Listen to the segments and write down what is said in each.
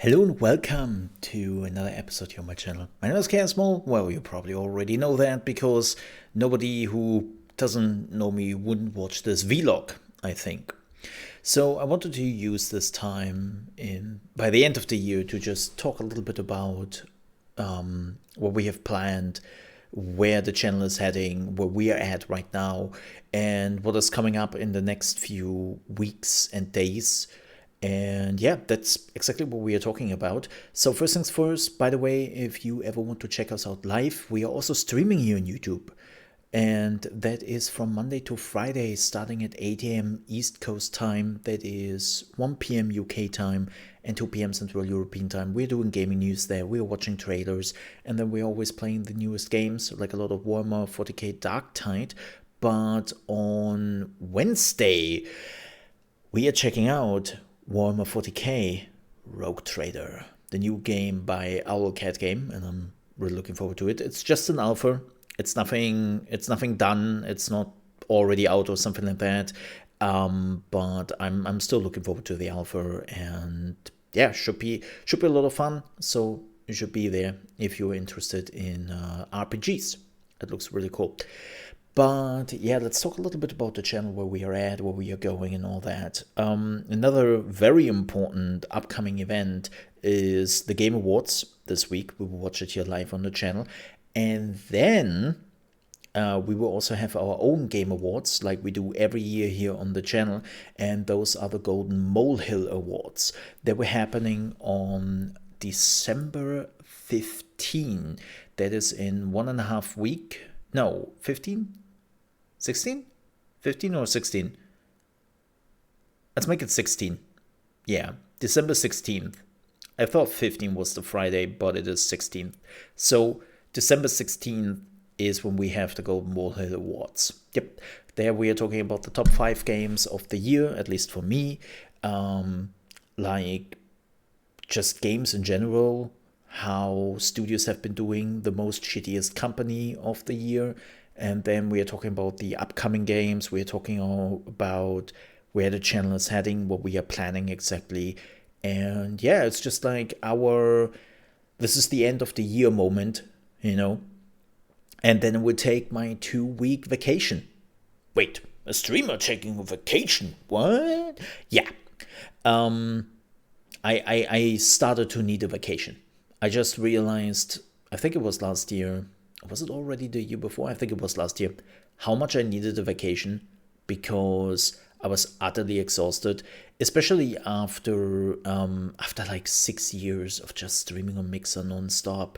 Hello and welcome to another episode here on my channel. My name is Chaosmole. Well, you probably already know that because nobody who doesn't know me wouldn't watch this vlog, I think. So I wanted to use this time by the end of the year to just talk a little bit about what we have planned, where the channel is heading, where we are at right now, and what is coming up in the next few weeks and days. And yeah, that's exactly what we are talking about. So first things first, by the way, if you ever want to check us out live, we are also streaming here on YouTube. And that is from Monday to Friday, starting at 8 a.m. East Coast time. That is 1 p.m. UK time and 2 p.m. Central European time. We're doing gaming news there. We're watching trailers. And then we're always playing the newest games, like a lot of Warhammer 40k Darktide. But on Wednesday, we are checking out Warhammer 40k Rogue Trader, the new game by Owlcat Game, and I'm really looking forward to it. It's just an alpha. It's nothing done. It's not already out or something like that. But I'm still looking forward to the alpha, and yeah, should be a lot of fun. So you should be there if you're interested in RPGs. It looks really cool. But yeah, let's talk a little bit about the channel, where we are at, where we are going, and all that. Another very important upcoming event is the Game Awards this week. We will watch it here live on the channel. And then we will also have our own Game Awards, like we do every year here on the channel. And those are the Golden Molehill Awards. They were happening on December 15. That is in 1.5 weeks. No, 15? 16? 15 or 16? Let's make it 16. Yeah, December 16th. I thought 15 was the Friday, but it is 16th. So December 16th is when we have the Golden Molehill Awards. Yep, there we are talking about the top 5 games of the year, at least for me. Like just games in general, how studios have been doing, the most shittiest company of the year. And then we are talking about the upcoming games. We're talking about where the channel is heading, what we are planning exactly. And yeah, it's just like this is the end of the year moment, you know. And then we'll take my 2-week vacation. Wait, a streamer taking a vacation? What? Yeah. I started to need a vacation. I just realized, I think it was last year, was it already the year before? I think it was last year, how much I needed a vacation, because I was utterly exhausted, especially after like 6 years of just streaming on Mixer nonstop,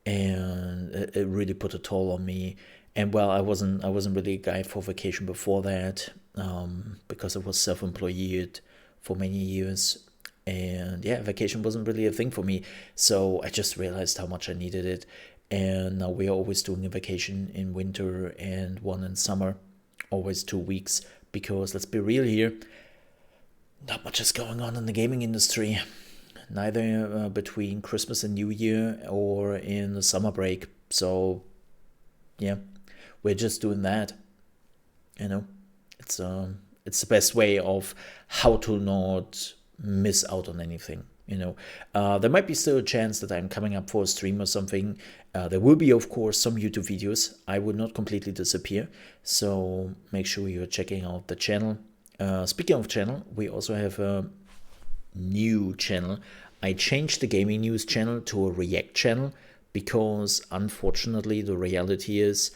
and it really put a toll on me. And well, I wasn't really a guy for vacation before that, because I was self-employed for many years. And yeah, vacation wasn't really a thing for me. So I just realized how much I needed it. And now we are always doing a vacation in winter and one in summer, always 2 weeks. Because let's be real here, not much is going on in the gaming industry, neither between Christmas and New Year or in the summer break. So yeah, we're just doing that. You know, it's the best way of how to not miss out on anything. You know, there might be still a chance that I'm coming up for a stream or something. There will be, of course, some YouTube videos. I will not completely disappear, so make sure you're checking out the channel. Speaking of channel, we also have a new channel. I changed the gaming news channel to a React channel because, unfortunately, the reality is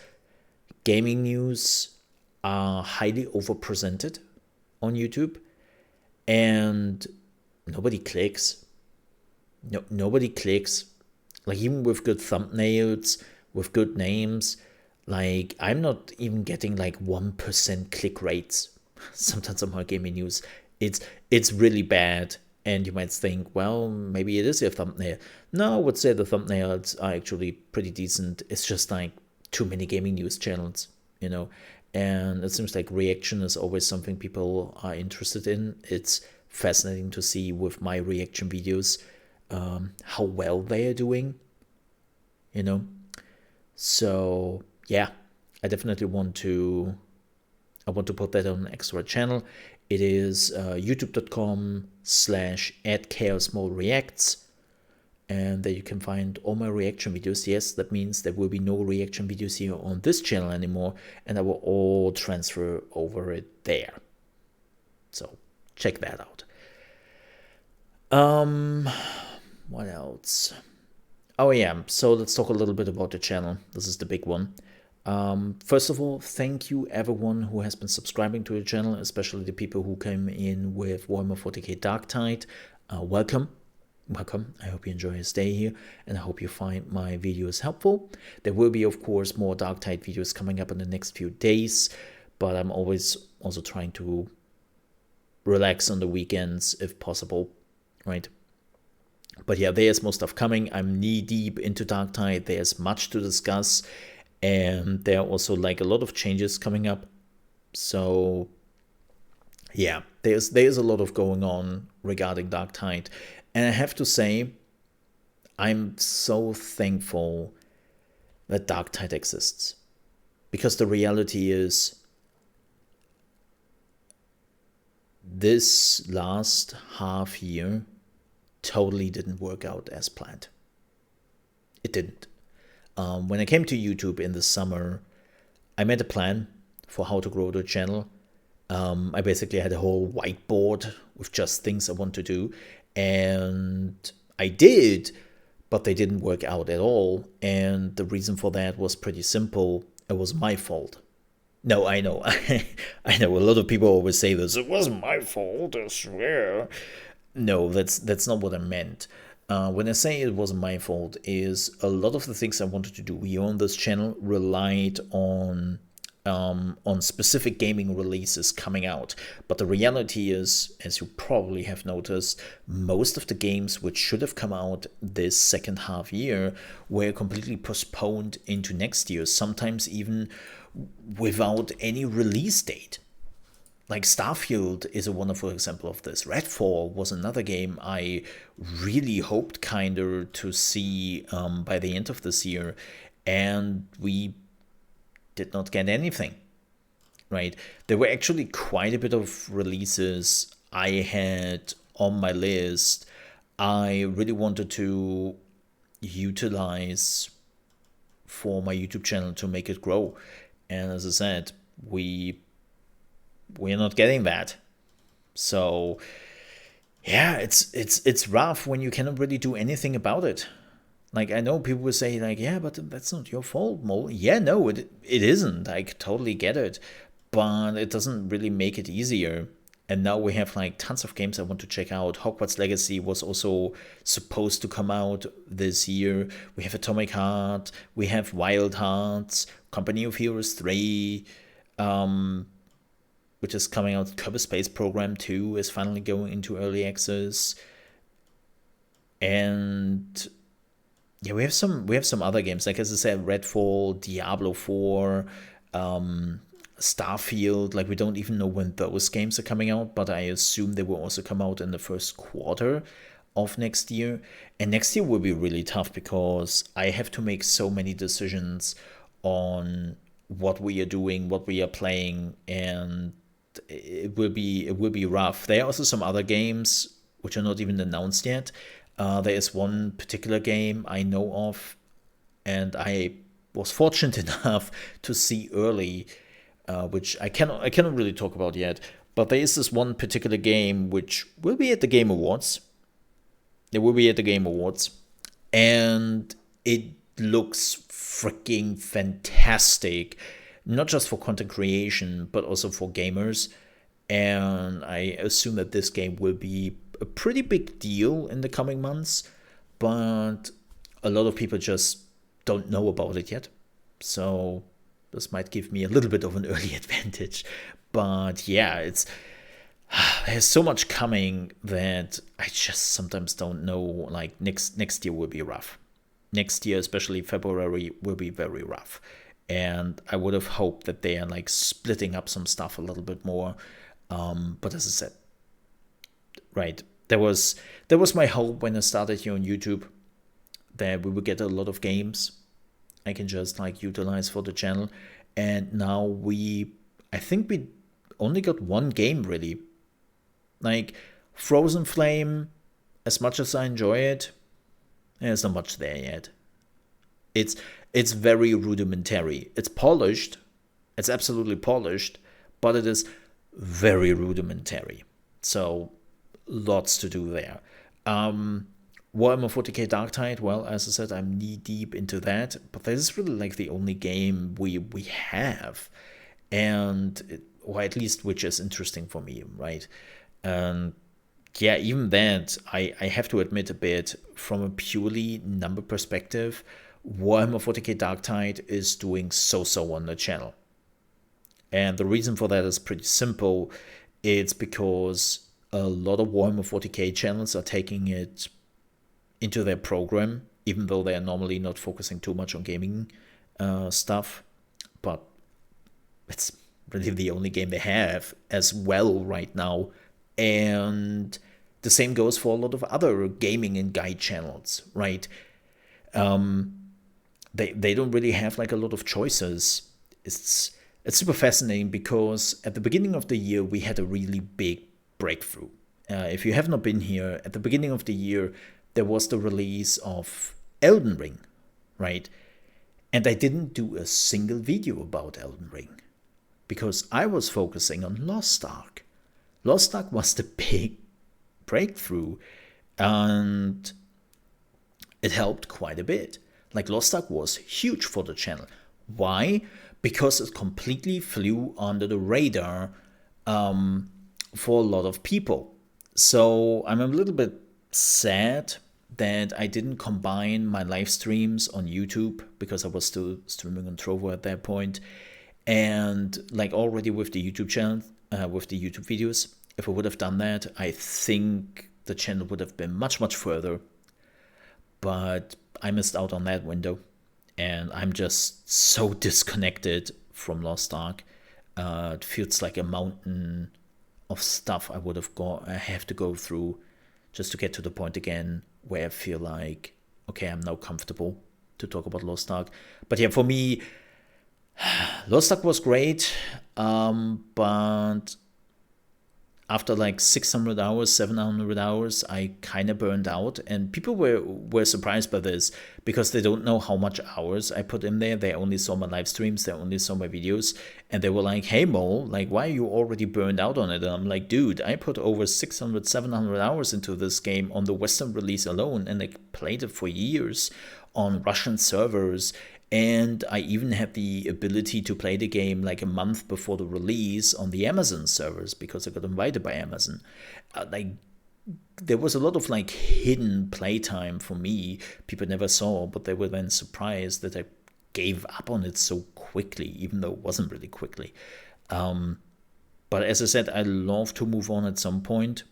gaming news are highly overpresented on YouTube, and nobody clicks. No, nobody clicks. Like, even with good thumbnails, with good names, like, I'm not even getting like 1% click rates sometimes on my gaming news. It's really bad. And you might think, well, maybe it is your thumbnail. No, I would say the thumbnails are actually pretty decent. It's just like too many gaming news channels, you know. And it seems like reaction is always something people are interested in. It's fascinating to see with my reaction videos how well they are doing, you know. So yeah, I definitely want to put that on an extra channel. It is youtube.com/@chaosmolereacts, and there you can find all my reaction videos. Yes, that means there will be no reaction videos here on this channel anymore, and I will all transfer over it there. So check that out. What else? Oh yeah, so let's talk a little bit about the channel. This is the big one. First of all, thank you everyone who has been subscribing to the channel, especially the people who came in with Warhammer 40k Darktide. Welcome. I hope you enjoy your stay here, and I hope you find my videos helpful. There will be, of course, more Darktide videos coming up in the next few days, but I'm always also trying to relax on the weekends if possible, right? But yeah, there's more stuff coming. I'm knee deep into Darktide. There's much to discuss, and there are also like a lot of changes coming up. So yeah, there's a lot of going on regarding Darktide, and I have to say, I'm so thankful that Darktide exists, because the reality is, this last half year totally didn't work out as planned. It didn't. When I came to YouTube in the summer, I made a plan for how to grow the channel. I basically had a whole whiteboard with just things I want to do, and I did, but they didn't work out at all. And the reason for that was pretty simple. It was my fault. No, I know. I know a lot of people always say this. It wasn't my fault, I swear. No, that's not what I meant. When I say it wasn't my fault, is a lot of the things I wanted to do here on this channel relied on specific gaming releases coming out. But the reality is, as you probably have noticed, most of the games which should have come out this second half year were completely postponed into next year, sometimes even without any release date. Like Starfield is a wonderful example of this. Redfall was another game I really hoped kinda to see by the end of this year, and we did not get anything, right? There were actually quite a bit of releases I had on my list I really wanted to utilize for my YouTube channel to make it grow. And as I said, we're not getting that. So yeah, it's rough when you cannot really do anything about it. Like, I know people will say, like, yeah, but that's not your fault, Mo. Yeah, no, it isn't. I totally get it. But it doesn't really make it easier. And now we have, like, tons of games I want to check out. Hogwarts Legacy was also supposed to come out this year. We have Atomic Heart. We have Wild Hearts. Company of Heroes 3. Which is coming out. Kerbal Space Program 2 is finally going into early access. And yeah, we have some other games, like as I said, Redfall, Diablo 4, Starfield. Like, we don't even know when those games are coming out, but I assume they will also come out in the first quarter of next year. And next year will be really tough because I have to make so many decisions on what we are doing, what we are playing, and it will be rough. There are also some other games which are not even announced yet. There is one particular game I know of, and I was fortunate enough to see early, which I cannot really talk about yet. But there is this one particular game which will be at the Game Awards. It will be at the Game Awards, and it looks freaking fantastic, not just for content creation but also for gamers. And I assume that this game will be a pretty big deal in the coming months, but a lot of people just don't know about it yet. So this might give me a little bit of an early advantage. But yeah, there's so much coming that I just sometimes don't know. Like, next year will be rough. Next year, especially February, will be very rough. And I would have hoped that they are like splitting up some stuff a little bit more. But as I said, right, there was my hope when I started here on YouTube that we would get a lot of games I can just like utilize for the channel. And now I think we only got one game really Like, Frozen Flame, as much as I enjoy it, there's not much there yet. It's very rudimentary. It's polished. It's absolutely polished, but it is very rudimentary. So lots to do there. Warhammer 40k Darktide, well, as I said, I'm knee deep into that, but this is really like the only game we have, or at least which is interesting for me, right? And yeah, even that, I have to admit a bit, from a purely number perspective, Warhammer 40k Darktide is doing so-so on the channel. And the reason for that is pretty simple. It's because a lot of Warhammer 40k channels are taking it into their program, even though they are normally not focusing too much on gaming stuff. But it's really the only game they have as well right now. And the same goes for a lot of other gaming and guide channels, right? They don't really have like a lot of choices. It's super fascinating because at the beginning of the year we had a really big breakthrough. If you have not been here, at the beginning of the year there was the release of Elden Ring, right? And I didn't do a single video about Elden Ring because I was focusing on Lost Ark. Lost Ark was the big breakthrough, and it helped quite a bit. Like, Lost Ark was huge for the channel. Why? Because it completely flew under the radar for a lot of people. So I'm a little bit sad that I didn't combine my live streams on YouTube, because I was still streaming on Trovo at that point, and like already with the YouTube channel, with the YouTube videos. If I would have done that, I think the channel would have been much, much further. But I missed out on that window, and I'm just so disconnected from Lost Ark. It feels like a mountain of stuff I have to go through just to get to the point again where I feel like, okay, I'm now comfortable to talk about Lost Ark. But yeah, for me, Lost Ark was great, but after like 600 hours, 700 hours, I kind of burned out. And people were surprised by this because they don't know how much hours I put in there. They only saw my live streams, they only saw my videos, and they were like, hey Mo, like, why are you already burned out on it? And I'm like, dude, I put over 600, 700 hours into this game on the Western release alone, and I played it for years on Russian servers. And I even had the ability to play the game like a month before the release on the Amazon servers because I got invited by Amazon. There was a lot of like hidden playtime for me. People never saw, but they were then surprised that I gave up on it so quickly, even though it wasn't really quickly. But as I said, I'd love to move on at some point.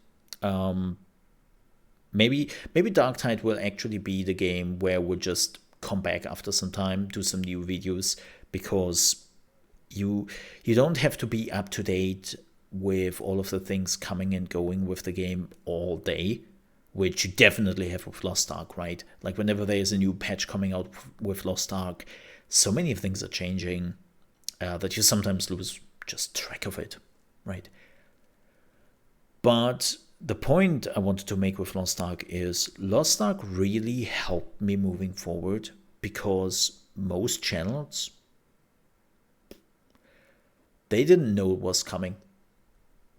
Maybe Darktide will actually be the game where we'll just come back after some time, do some new videos, because you don't have to be up to date with all of the things coming and going with the game all day, which you definitely have with Lost Ark, right? Like, whenever there is a new patch coming out with Lost Ark, so many things are changing that you sometimes lose just track of it, right? But the point I wanted to make with Lost Ark is Lost Ark really helped me moving forward, because most channels, they didn't know it was coming.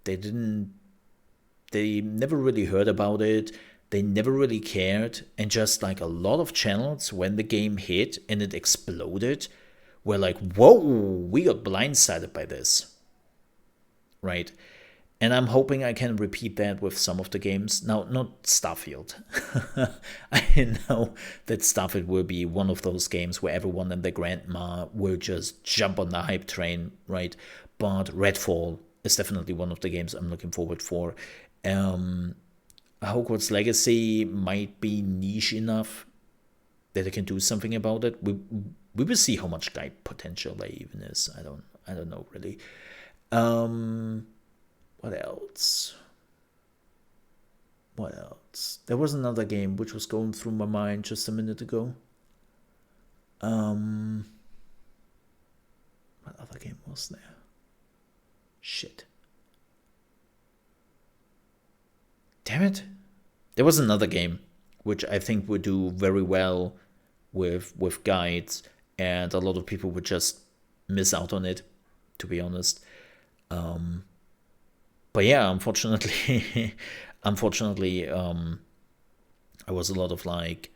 They never really heard about it. They never really cared. And just like a lot of channels, when the game hit and it exploded, were like, whoa, we got blindsided by this, right? And I'm hoping I can repeat that with some of the games. Now, not Starfield. I know that Starfield will be one of those games where everyone and their grandma will just jump on the hype train, right? But Redfall is definitely one of the games I'm looking forward for. Hogwarts Legacy might be niche enough that I can do something about it. We will see how much guide potential there even is. I don't know really. What else? There was another game which was going through my mind just a minute ago. What other game was there? Shit. Damn it. There was another game which I think would do very well with guides, and a lot of people would just miss out on it, to be honest. But yeah, unfortunately, unfortunately, I was a lot of like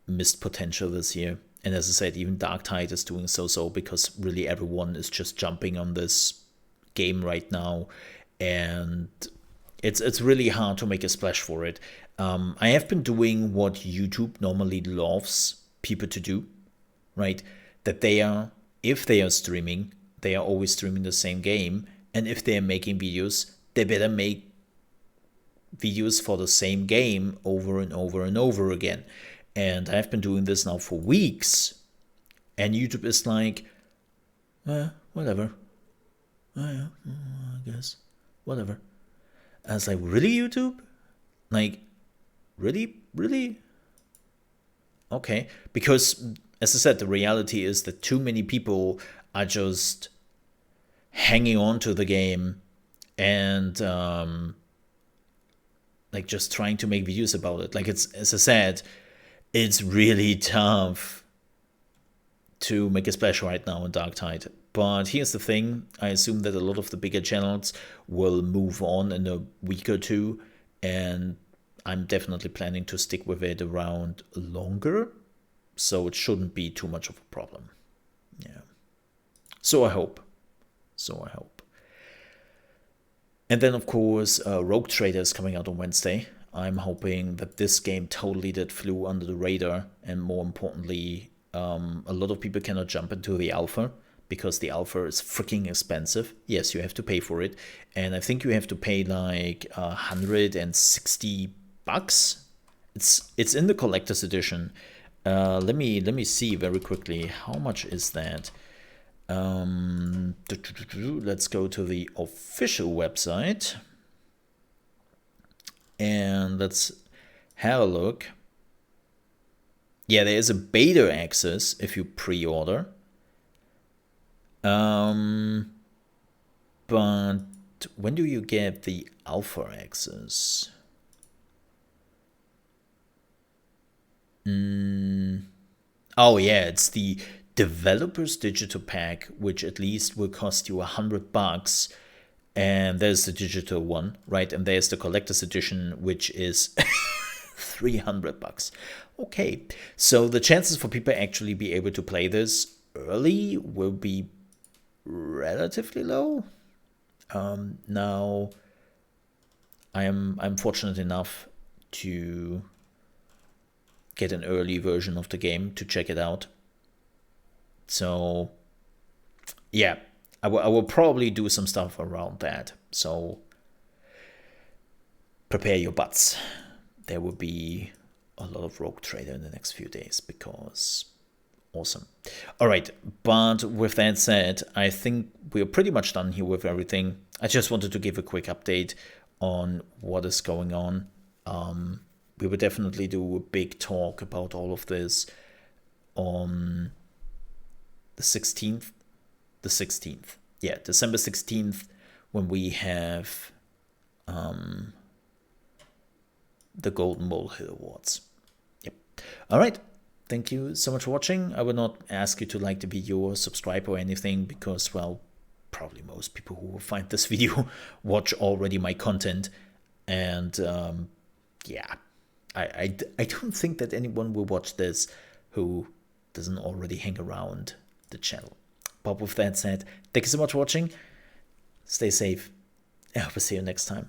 missed potential this year. And as I said, even Darktide is doing so because really everyone is just jumping on this game right now, and it's really hard to make a splash for it. I have been doing what YouTube normally loves people to do, right? That if they are streaming, they are always streaming the same game, and if they are making videos, they better make videos for the same game over and over and over again. And I've been doing this now for weeks, and YouTube is like, whatever. Yeah, I guess. Whatever. I was like, really, YouTube? Like, really? Really? Okay. Because, as I said, the reality is that too many people are just hanging on to the game and like just trying to make videos about it. Like, it's, as I said, it's really tough to make a splash right now in Darktide. But here's the thing, I assume that a lot of the bigger channels will move on in a week or two, and I'm definitely planning to stick with it around longer, so it shouldn't be too much of a problem. Yeah. So I hope. And then, of course, Rogue Trader is coming out on Wednesday. I'm hoping that this game totally did flew under the radar, and more importantly, a lot of people cannot jump into the alpha because the alpha is freaking expensive. Yes, you have to pay for it, and I think you have to pay like $160. It's in the collector's edition. Let me see very quickly, how much is that? Let's go to the official website and let's have a look. Yeah, there is a beta access if you pre-order. But when do you get the alpha access? Oh yeah, it's the developer's digital pack, which at least will cost you $100. And there's the digital one, right? And there's the collector's edition, which is $300. Okay, so the chances for people actually be able to play this early will be relatively low. Now, I'm fortunate enough to get an early version of the game to check it out. So, yeah, I will probably do some stuff around that. So, prepare your butts. There will be a lot of Rogue Trader in the next few days because awesome. All right, but with that said, I think we're pretty much done here with everything. I just wanted to give a quick update on what is going on. We will definitely do a big talk about all of this on the 16th. The 16th. Yeah, December 16th, when we have the Golden Molehill Awards. Yep. All right. Thank you so much for watching. I will not ask you to like the video or subscribe or anything because, well, probably most people who will find this video watch already my content. And yeah, I don't think that anyone will watch this who doesn't already hang around the channel. But with that said, thank you so much for watching. Stay safe. I hope to see you next time.